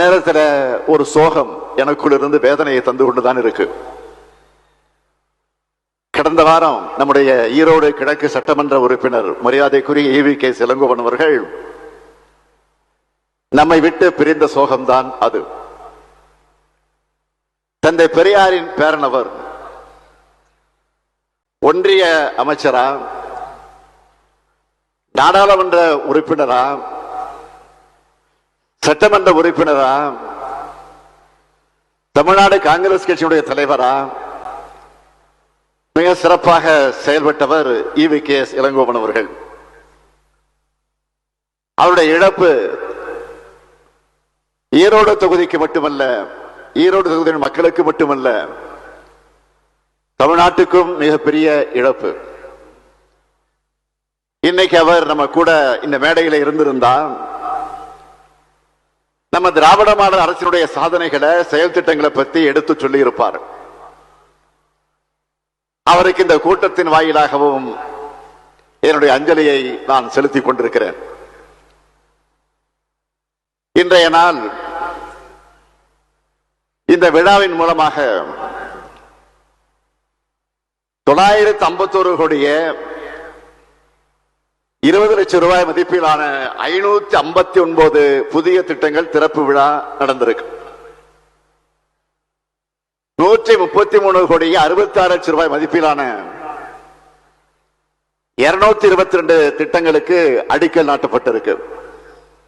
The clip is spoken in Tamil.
நேரத்தில் ஒரு சோகம் எனக்குள் இருந்து வேதனையை தந்து கொண்டுதான் இருக்கு. கடந்த வாரம் நம்முடைய ஈரோடு கிழக்கு சட்டமன்ற உறுப்பினர் மரியாதைக்குரிய EVK இளங்கோவன் அவர்கள் நம்மை விட்டு பிரிந்த சோகம்தான் அது. தந்தை பெரியாரின் பேரனவர், ஒன்றிய அமைச்சரா, நாடாளுமன்ற உறுப்பினரா, சட்டமன்ற உறுப்பினரா, தமிழ்நாடு காங்கிரஸ் கட்சியுடைய தலைவரா மிக சிறப்பாக செயல்பட்டவர் EVK இளங்கோவன் அவர்கள். அவருடைய இழப்பு ஈரோடு தொகுதிக்கு மட்டுமல்ல, ஈரோடு தொகுதியின் மக்களுக்கு மட்டுமல்ல, தமிழ்நாட்டுக்கும் மிகப்பெரிய இழப்பு. இன்னைக்கு அவர் நம்ம கூட இந்த மேடையில் இருந்திருந்தா நம்ம திராவிட மாடல் அரசினுடைய சாதனைகளை, செயல் திட்டங்களை பற்றி எடுத்து சொல்லி இருப்பார். அவருக்கு இந்த கூட்டத்தின் வாயிலாகவும் என்னுடைய அஞ்சலியை நான் செலுத்திக் கொண்டிருக்கிறேன். இன்றைய நாள் இந்த விழாவின் மூலமாக 951 கோடியே 20 லட்சம் ரூபாய் மதிப்பிலான 559 புதிய திட்டங்கள் திறப்பு விழா நடந்திருக்கு. 133 கோடியே 66 லட்சம் ரூபாய் மதிப்பிலான 222 திட்டங்களுக்கு அடிக்கல் நாட்டப்பட்டிருக்கு.